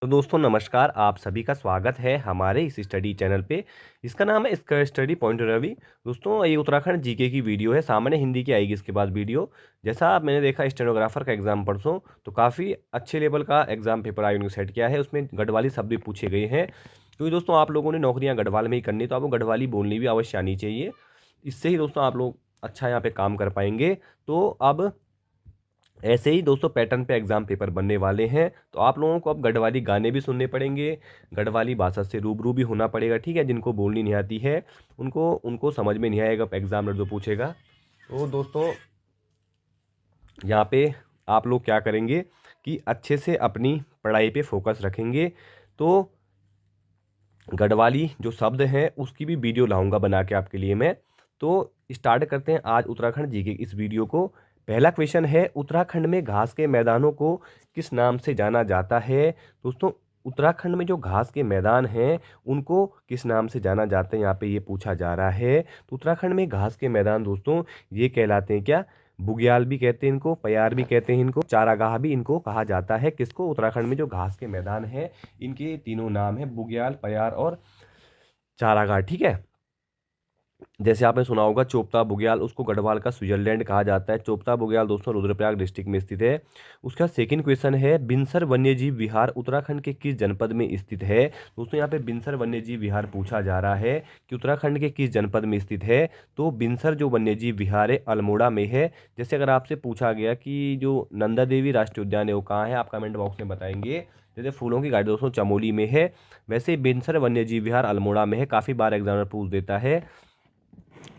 तो दोस्तों नमस्कार, आप सभी का स्वागत है हमारे इस स्टडी चैनल पे। इसका नाम है इसका स्टडी पॉइंट रवि। दोस्तों ये उत्तराखंड जीके की वीडियो है, सामान्य हिंदी की आएगी इसके बाद वीडियो। जैसा आप मैंने देखा स्टेनोग्राफर का एग्जाम परसों, तो काफ़ी अच्छे लेवल का एग्जाम पेपर आयोग ने सेट किया है। उसमें गढ़वाली शब्द भी पूछे गए हैं, क्योंकि दोस्तों आप लोगों ने नौकरियाँ गढ़वाल में ही करनी, तो आपको गढ़वाली बोलनी भी अवश्य आनी चाहिए। इससे ही दोस्तों आप लोग अच्छा यहाँ पे काम कर पाएंगे। तो अब ऐसे ही दोस्तों पैटर्न पे एग्जाम पेपर बनने वाले हैं, तो आप लोगों को अब गढ़वाली गाने भी सुनने पड़ेंगे, गढ़वाली भाषा से रूबरू भी होना पड़ेगा। ठीक है, जिनको बोलनी नहीं आती है उनको उनको समझ में नहीं आएगा एग्जामिनर जो पूछेगा। तो दोस्तों यहाँ पे आप लोग क्या करेंगे कि अच्छे से अपनी पढ़ाई पे फोकस रखेंगे। तो गढ़वाली जो शब्द हैं उसकी भी वीडियो लाऊंगा बना के आपके लिए मैं। तो स्टार्ट करते हैं आज उत्तराखंड जी के इस वीडियो को। पहला क्वेश्चन है, उत्तराखंड में घास के मैदानों को किस नाम से जाना जाता है। दोस्तों उत्तराखंड में जो घास के मैदान हैं उनको किस नाम से जाना जाता है, यहाँ पे ये पूछा जा रहा है। तो उत्तराखंड में घास के मैदान दोस्तों ये कहलाते हैं क्या, बुग्याल भी कहते हैं इनको, पयार भी कहते हैं इनको, चारागाह भी इनको कहा जाता है। किसको, उत्तराखंड में जो घास के मैदान हैं इनके तीनों नाम है, बुग्याल, पयार और चारागाह। ठीक है, जैसे आपने सुना होगा चोपता बुग्याल, उसको गढ़वाल का स्विट्जरलैंड कहा जाता है। चोपता बुग्याल दोस्तों रुद्रप्रयाग डिस्ट्रिक्ट में स्थित है। उसका सेकंड क्वेश्चन है, बिनसर वन्यजीव विहार उत्तराखंड के किस जनपद में स्थित है। दोस्तों यहाँ पे बिनसर वन्यजीव विहार पूछा जा रहा है कि उत्तराखंड के किस जनपद में स्थित है। तो बिनसर जो वन्यजीव विहार है अल्मोड़ा में है। जैसे अगर आपसे पूछा गया कि जो नंदा देवी राष्ट्रीय उद्यान है वो कहाँ है, आप कमेंट बॉक्स में बताएंगे। जैसे फूलों की घाटी दोस्तों चमोली में है, वैसे बिनसर वन्यजीव विहार अल्मोड़ा में है। काफ़ी बार एग्जामिनर पूछ देता है।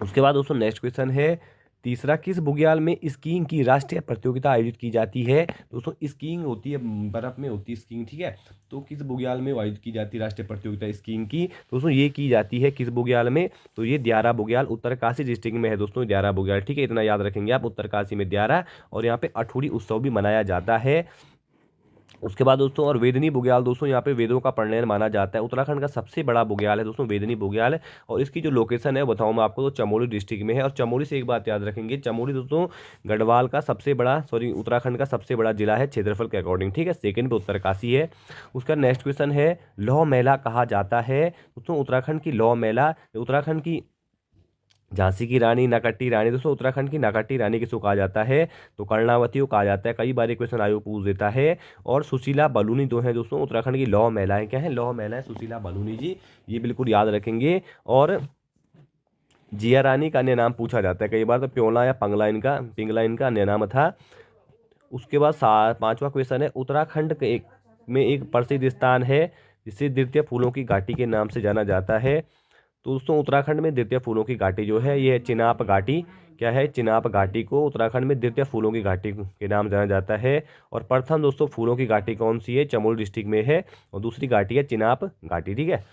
उसके बाद दोस्तों नेक्स्ट क्वेश्चन है तीसरा, किस बुग्याल में स्कीइंग की राष्ट्रीय प्रतियोगिता आयोजित की जाती है। दोस्तों स्कीइंग होती है, बर्फ में होती है स्कीइंग। ठीक है, तो किस बुग्याल में आयोजित की जाती है राष्ट्रीय प्रतियोगिता स्कीइंग की। दोस्तों ये की जाती है किस बुग्याल में, तो ये द्यारा बुग्याल उत्तरकाशी डिस्ट्रिक्ट में है दोस्तों, द्यारा बुग्याल। ठीक है, इतना याद रखेंगे आप, उत्तरकाशी में द्यारा। और यहाँ पे अठूरी उत्सव भी मनाया जाता है। उसके बाद दोस्तों और वेदनी बुग्याल, दोस्तों यहाँ पे वेदों का प्रणयन माना जाता है। उत्तराखंड का सबसे बड़ा बुग्याल है दोस्तों वेदनी बुग्याल। और इसकी जो लोकेशन है बताऊँ मैं आपको, तो चमोली डिस्ट्रिक्ट में है। और चमोली से एक बात याद रखेंगे, चमोली दोस्तों गढ़वाल का सबसे बड़ा, सॉरी उत्तराखंड का सबसे बड़ा जिला है क्षेत्रफल के अकॉर्डिंग। ठीक है, सेकंड पे उत्तरकाशी है। उसका नेक्स्ट क्वेश्चन है, लौह मेला कहा जाता है। दोस्तों उत्तराखंड की लौह मेला, उत्तराखंड की झांसी की रानी, नकट्टी रानी, दोस्तों उत्तराखंड की नकट्टी रानी किसको कहा जाता है, तो कर्णावती को कहा जाता है। कई बार क्वेश्चन आयोग पूछ देता है। और सुशीला बलूनी दो है दोस्तों उत्तराखंड की लौह महिलाएं, क्या है, लौह महिलाएं सुशीला बलूनी जी, ये बिल्कुल याद रखेंगे। और जिया रानी का अन्य नाम पूछा जाता है कई बार, तो प्योला या पिंगला इनका अन्य नाम था। उसके बाद पांचवा क्वेश्चन है, उत्तराखंड के में एक प्रसिद्ध स्थान है जिसे द्वितीय फूलों की घाटी के नाम से जाना जाता है। तो दोस्तों उत्तराखंड में द्वितीय फूलों की घाटी जो है ये चिनाब घाटी, क्या है, चिनाब घाटी को उत्तराखंड में द्वितीय फूलों की घाटी के नाम जाना जाता है। और प्रथम दोस्तों फूलों की घाटी कौन सी है, चमोली डिस्ट्रिक्ट में है। और दूसरी घाटी है चिनाब घाटी। ठीक है,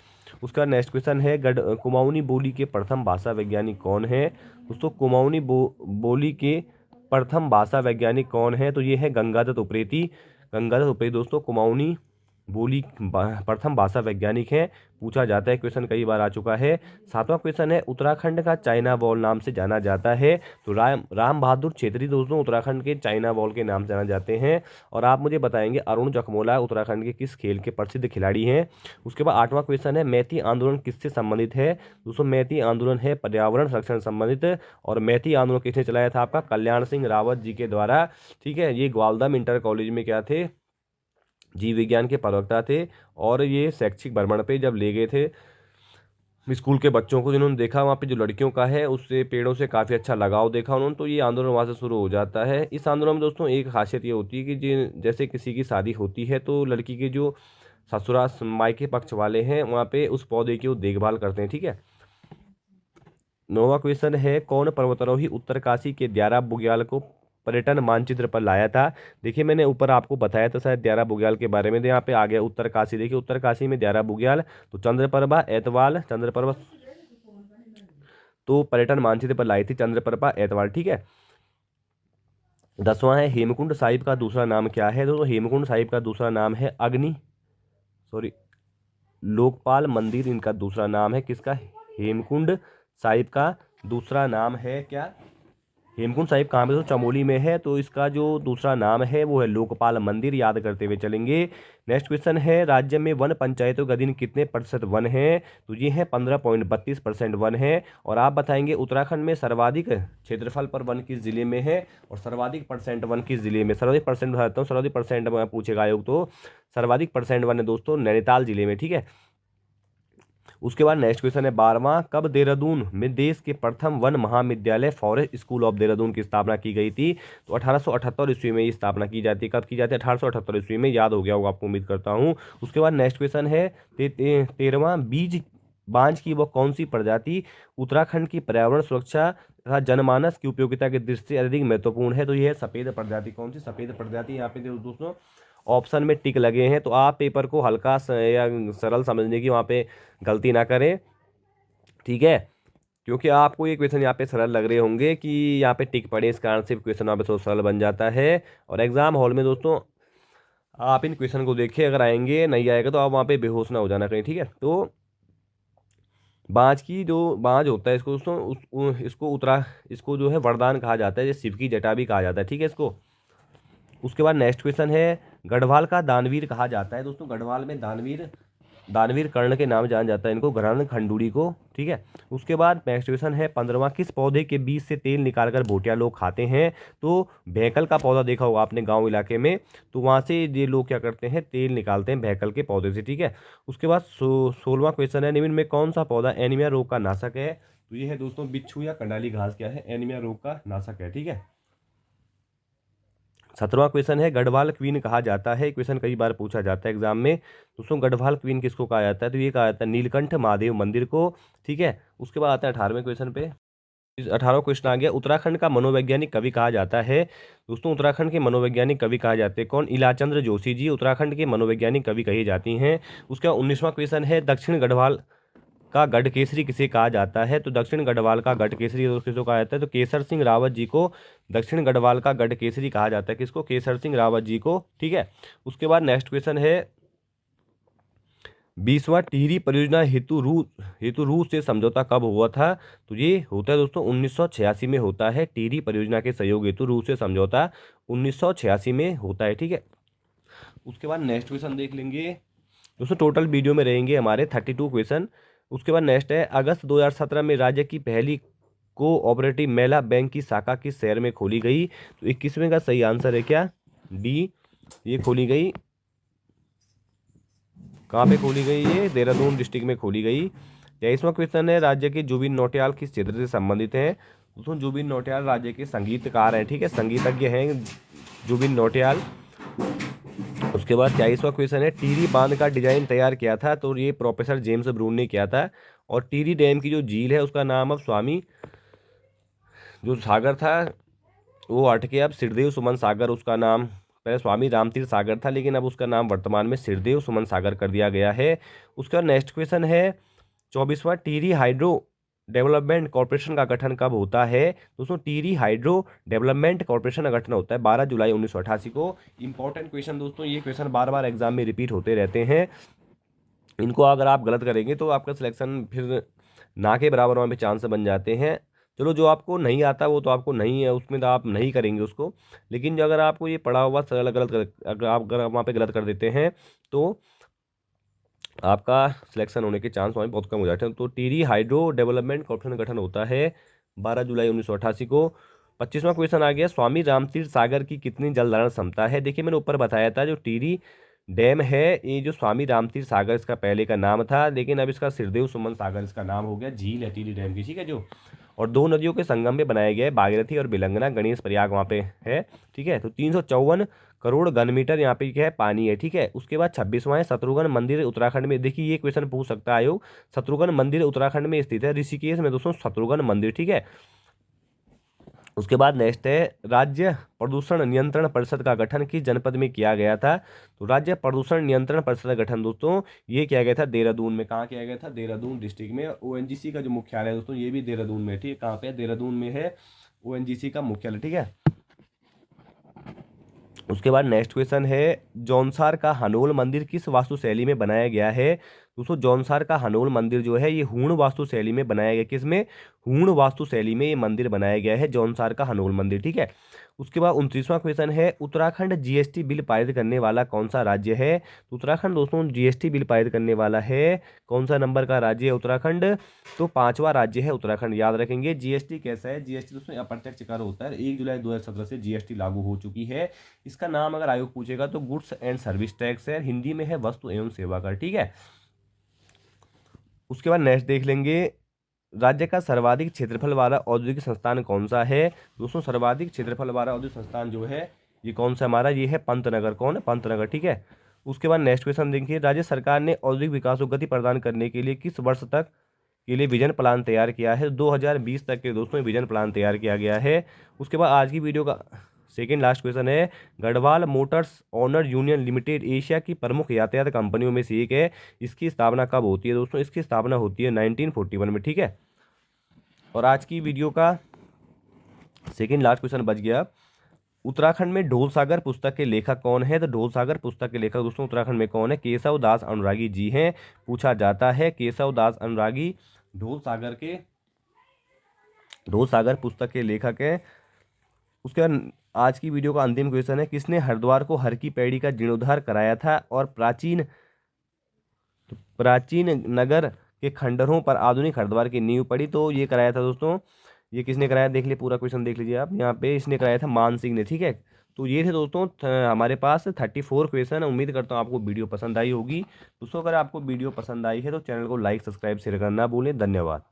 उसका नेक्स्ट क्वेश्चन है, कुमाऊनी बोली के प्रथम भाषा वैज्ञानिक कौन है। दोस्तों कुमाऊनी बोली के प्रथम भाषा वैज्ञानिक कौन है, तो ये है गंगादत्त उप्रेती। गंगादत्त उप्रेती दोस्तों कुमाऊनी बोली प्रथम भाषा वैज्ञानिक हैं, पूछा जाता है, क्वेश्चन कई बार आ चुका है। सातवां क्वेश्चन है, उत्तराखंड का चाइना वॉल नाम से जाना जाता है। तो राम बहादुर छेत्री दोस्तों उत्तराखंड के चाइना वॉल के नाम से जाना जाते हैं। और आप मुझे बताएंगे अरुण जखमोला उत्तराखंड के किस खेल के प्रसिद्ध खिलाड़ी हैं। उसके बाद आठवां क्वेश्चन है, मैती आंदोलन किससे संबंधित है। दोस्तों मैती आंदोलन है पर्यावरण संरक्षण संबंधित। और मैती आंदोलन किसने चलाया था, आपका कल्याण सिंह रावत जी के द्वारा। ठीक है, ये ग्वालदम इंटर कॉलेज में क्या थे, जीव विज्ञान के प्रवक्ता थे। और ये शैक्षिक भ्रमण पे जब ले गए थे स्कूल के बच्चों को, जिन्होंने देखा वहाँ पे जो लड़कियों का है उससे पेड़ों से काफ़ी अच्छा लगाव देखा उन्होंने, तो ये आंदोलन वहाँ से शुरू हो जाता है। इस आंदोलन में दोस्तों एक खासियत ये होती है कि जैसे किसी की शादी होती है तो लड़की के जो ससुराल मायके पक्ष वाले हैं वहाँ पे उस पौधे की वो देखभाल करते हैं। ठीक है, नौवां क्वेश्चन है, कौन पर्वतारोही उत्तरकाशी के द्यारा बुग्याल को पर्यटन मानचित्र पर लाया था। देखिए मैंने ऊपर आपको बताया था शायद द्यारा बुग्याल के बारे में, तो यहाँ पे आ गया उत्तरकाशी। देखिए उत्तरकाशी में द्यारा बुग्याल, तो चंद्रप्रभा एतवाल, चंद्रप्रभा तो पर्यटन मानचित्र पर लाई थी चंद्रप्रभा एतवाल। ठीक है, 10वां है, हेमकुंड साहिब का दूसरा नाम क्या है। दोस्तों हेमकुंड साहिब का दूसरा नाम है अग्नि, सॉरी, लोकपाल मंदिर इनका दूसरा नाम है। किसका, हेमकुंड साहिब का दूसरा नाम है क्या, हेमकुंड साहिब कहाँ पे? तो चमोली में है। तो इसका जो दूसरा नाम है वो है लोकपाल मंदिर, याद करते हुए चलेंगे। नेक्स्ट क्वेश्चन है, राज्य में वन पंचायतों का दिन कितने प्रतिशत वन है? तो ये है 15.32% वन है। और आप बताएंगे उत्तराखंड में सर्वाधिक क्षेत्रफल पर वन किस जिले में है और सर्वाधिक परसेंट वन किस जिले में? सर्वाधिक परसेंट बताता हूँ, सर्वाधिक परसेंट पूछेगा आयोग तो सर्वाधिक परसेंट वन है दोस्तों नैनीताल जिले में, ठीक है। उसके बाद नेक्स्ट क्वेश्चन है 12वां, कब देहरादून में देश के प्रथम वन महाविद्यालय फॉरेस्ट स्कूल ऑफ देहरादून की स्थापना की गई थी? तो 1878 ईस्वी में ये स्थापना की जाती है। कब की जाती है? 1878 ईस्वी में, याद हो गया होगा आपको, उम्मीद करता हूँ। उसके बाद नेक्स्ट क्वेश्चन है 13वां, बीज बांज की वह कौन सी प्रजाति उत्तराखंड की पर्यावरण सुरक्षा तथा जनमानस की उपयोगिता की दृष्टि से अधिक महत्वपूर्ण है? तो यह है सफेद प्रजाति। कौन सी सफेद प्रजाति? यहाँ पे दोस्तों ऑप्शन में टिक लगे हैं, तो आप पेपर को हल्का या सरल समझने की वहाँ पे गलती ना करें, ठीक है। क्योंकि आपको ये क्वेश्चन यहाँ पे सरल लग रहे होंगे कि यहाँ पे टिक पड़े, इस कारण से क्वेश्चन वहाँ पे थोड़ा सरल बन जाता है। और एग्जाम हॉल में दोस्तों आप इन क्वेश्चन को देखिए, अगर आएंगे नहीं आएगा तो आप वहाँ पे बेहोश ना हो जाना कहीं, ठीक है। तो बाँझ की जो बाँझ होता है इसको दोस्तों इसको जो है वरदान कहा जाता है, ये शिव की जटा भी कहा जाता है, ठीक है इसको। उसके बाद नेक्स्ट क्वेश्चन है, गढ़वाल का दानवीर कहा जाता है दोस्तों, गढ़वाल में दानवीर दानवीर कर्ण के नाम जाना जाता है इनको, घरान खंडूरी को, ठीक है। उसके बाद नेक्स्ट क्वेश्चन है 15वां, किस पौधे के बीज से तेल निकालकर भोटिया लोग खाते हैं? तो भैकल का पौधा देखा होगा आपने गांव इलाके में, तो वहां से ये लोग क्या करते हैं, तेल निकालते हैं भैकल के पौधे से, ठीक है। उसके बाद 16वां क्वेश्चन है, निम्न में कौन सा पौधा एनीमिया रोग का नाशक है? तो ये है दोस्तों बिच्छू या कंडाली घास क्या है, एनीमिया रोग का नाशक है, ठीक है। 17वां क्वेश्चन है, गढ़वाल क्वीन कहा जाता है, क्वेश्चन कई बार पूछा जाता है एग्जाम में दोस्तों, गढ़वाल क्वीन किसको कहा जाता है? तो ये कहा जाता है नीलकंठ महादेव मंदिर को, ठीक है। उसके बाद आता है 18वें क्वेश्चन पे। 18वां क्वेश्चन आ गया, उत्तराखंड का मनोवैज्ञानिक कवि कहा जाता है दोस्तों, उत्तराखंड के मनोवैज्ञानिक कवि कहा जाते हैं कौन? इलाचंद्र जोशी जी उत्तराखंड के मनोवैज्ञानिक कवि कही जाती हैं। उसके बाद 19वां क्वेश्चन है, दक्षिण गढ़वाल का गढ़ केसरी किसे कहा जाता है? तो दक्षिण गढ़वाल का गढ़ केसरी किसको कहा जाता है? तो केसर सिंह रावत जी को दक्षिण गढ़वाल का गढ़ केसरी कहा जाता है, किसको? केसर सिंह रावत जी को, ठीक है। उसके बाद नेक्स्ट क्वेश्चन है 20वां, टिहरी परियोजना हेतु रूस से समझौता कब हुआ था? तो ये होता है दोस्तों 1986 में होता है, टिहरी परियोजना के सहयोग हेतु रूस से समझौता 1986 में होता है, ठीक है। उसके बाद नेक्स्ट क्वेश्चन देख लेंगे दोस्तों, टोटल वीडियो में रहेंगे हमारे 32 क्वेश्चन। उसके बाद नेक्स्ट है, अगस्त 2017 में राज्य की पहली कोऑपरेटिव महिला बैंक की शाखा किस शहर में खोली गई? तो 21वें का सही आंसर है क्या? डी, ये खोली गई, कहाँ पे खोली गई? ये देहरादून डिस्ट्रिक्ट में खोली गई। 23वां क्वेश्चन है, राज्य के जुबिन नौटियाल किस क्षेत्र से संबंधित हैं? दोस्तों जुबिन नौटियाल राज्य के संगीतकार हैं, ठीक है, संगीतज्ञ हैं जुबिन नौटियाल। उसके बाद 23वां क्वेश्चन है, टिहरी बांध का डिजाइन तैयार किया था? तो ये प्रोफेसर जेम्स ब्रून ने किया था। और टिहरी डैम की जो झील है उसका नाम अब स्वामी जो सागर था वो हट के अब सिरदेव सुमन सागर, उसका नाम पहले स्वामी रामतीर्थ सागर था लेकिन अब उसका नाम वर्तमान में सिरदेव सुमन सागर कर दिया गया है। उसका नेक्स्ट क्वेश्चन है 24वां, टिहरी हाइड्रो डेवलपमेंट कॉर्पोरेशन का गठन कब होता है? दोस्तों टिहरी हाइड्रो डेवलपमेंट कॉर्पोरेशन का गठन होता है 12 जुलाई 1988 को। इंपॉर्टेंट क्वेश्चन दोस्तों, ये क्वेश्चन बार बार एग्जाम में रिपीट होते रहते हैं, इनको अगर आप गलत करेंगे तो आपका सिलेक्शन फिर ना के बराबर वहाँ पे चांस बन जाते हैं। चलो जो आपको नहीं आता वो तो आपको नहीं है, उसमें तो आप नहीं करेंगे उसको, लेकिन जो अगर आपको ये पढ़ा हुआ सरल अगर आप वहाँ पे गलत कर देते हैं तो आपका सिलेक्शन होने के चांस वहाँ पे बहुत कम हो जाते हैं। तो टिहरी हाइड्रो डेवलपमेंट कॉर्पोरेशन का गठन होता है 12 जुलाई 1988 को। 25वां क्वेश्चन आ गया, स्वामी रामतीर्थ सागर की कितनी जल धारण क्षमता है? देखिए मैंने ऊपर बताया था जो टिहरी डैम है, ये जो स्वामी रामतीर्थ सागर इसका पहले का नाम था लेकिन अब इसका सिरदेव सुमन सागर इसका नाम हो गया, झील है टिहरी डैम की, ठीक है जो। और दो नदियों के संगम में बनाया गया है, भागीरथी और बिलंगना, गणेश प्रयाग वहाँ पे है, ठीक है। तो 354 करोड़ घन मीटर यहाँ पे क्या है, पानी है, ठीक है। उसके बाद 26वां है, शत्रुघ्न मंदिर उत्तराखंड में, देखिए ये क्वेश्चन पूछ सकता है आयोग, शत्रुघ्न मंदिर उत्तराखंड में स्थित है, ऋषिकेश में दोस्तों शत्रुघ्न मंदिर, ठीक है। उसके बाद नेक्स्ट है, राज्य प्रदूषण नियंत्रण परिषद का गठन किस जनपद में किया गया था? तो राज्य प्रदूषण नियंत्रण परिषद का गठन दोस्तों ये किया गया था देहरादून में। कहाँ किया गया था? देहरादून डिस्ट्रिक्ट में। ओएनजीसी का जो मुख्यालय है दोस्तों ये भी देहरादून में, ठीक है। कहाँ पे? देहरादून में है ओएनजीसी का मुख्यालय, ठीक है। उसके बाद नेक्स्ट क्वेश्चन है, जौनसार का हनोल मंदिर किस वास्तुशैली में बनाया गया है? दोस्तों जौनसार का हनोल मंदिर जो है ये हूण वास्तु शैली में बनाया गया, किसमें, हूण वास्तु शैली में ये मंदिर बनाया गया है, जौनसार का हनोल मंदिर, ठीक है। उसके बाद 29वां क्वेश्चन है, उत्तराखंड जीएसटी बिल पारित करने वाला कौन सा राज्य है। तो उत्तराखंड दोस्तों जीएसटी बिल पारित करने वाला है, कौन सा नंबर का राज्य है उत्तराखंड, तो 5वां राज्य है उत्तराखंड। याद रखेंगे जीएसटी कैसा है, जीएसटी दोस्तों अप्रत्यक्ष कर होता है। 1 जुलाई 2017 से जीएसटी लागू हो चुकी है। इसका नाम अगर आयोग पूछेगा तो गुड्स एंड सर्विस टैक्स है, हिंदी में है वस्तु एवं सेवा कर, ठीक है। उसके बाद नेक्स्ट देख लेंगे, राज्य का सर्वाधिक क्षेत्रफल वाला औद्योगिक संस्थान कौन सा है। दोस्तों सर्वाधिक क्षेत्रफल वाला औद्योगिक संस्थान जो है ये कौन सा हमारा, ये है पंतनगर। कौन है, पंतनगर, ठीक है। उसके बाद नेक्स्ट क्वेश्चन देखिए, राज्य सरकार ने औद्योगिक विकास को गति प्रदान करने के लिए किस वर्ष तक के लिए विजन प्लान तैयार किया है। 2020 तक के दोस्तों विजन प्लान तैयार किया गया है। उसके बाद आज की वीडियो का सेकेंड लास्ट क्वेश्चन है, Garhwal motors owner union limited Asia की प्रमुख यातायात कंपनियों में से एक है। इसकी स्थापना कब होती है दोस्तों, इसकी स्थापना होती है 1941 में, ठीक है। और आज की वीडियो का सेकेंड लास्ट क्वेश्चन बच गया, उत्तराखंड में ढोल सागर पुस्तक के लेखक कौन है। तो ढोल सागर पुस्तक के लेखक दोस्तों उत्तराखंड में कौन है, केशव दास अनुरागी जी हैं। पूछा जाता है केशव दास अनुरागी ढोल सागर पुस्तक के लेखक हैं। उसके बाद आज की वीडियो का अंतिम क्वेश्चन है, किसने हरिद्वार को हर की पैड़ी का जीर्णोद्धार कराया था और प्राचीन नगर के खंडरों पर आधुनिक हरिद्वार की नींव पड़ी। तो ये कराया था दोस्तों, ये किसने कराया, देख लीजिए पूरा क्वेश्चन देख लीजिए आप, यहाँ पे इसने कराया था मान सिंह ने, ठीक है। तो ये थे दोस्तों हमारे पास 34 क्वेश्चन। उम्मीद करता हूँ आपको वीडियो पसंद आई होगी। दोस्तों अगर आपको वीडियो पसंद आई है तो चैनल को लाइक सब्सक्राइब शेयर करना ना भूलें। धन्यवाद।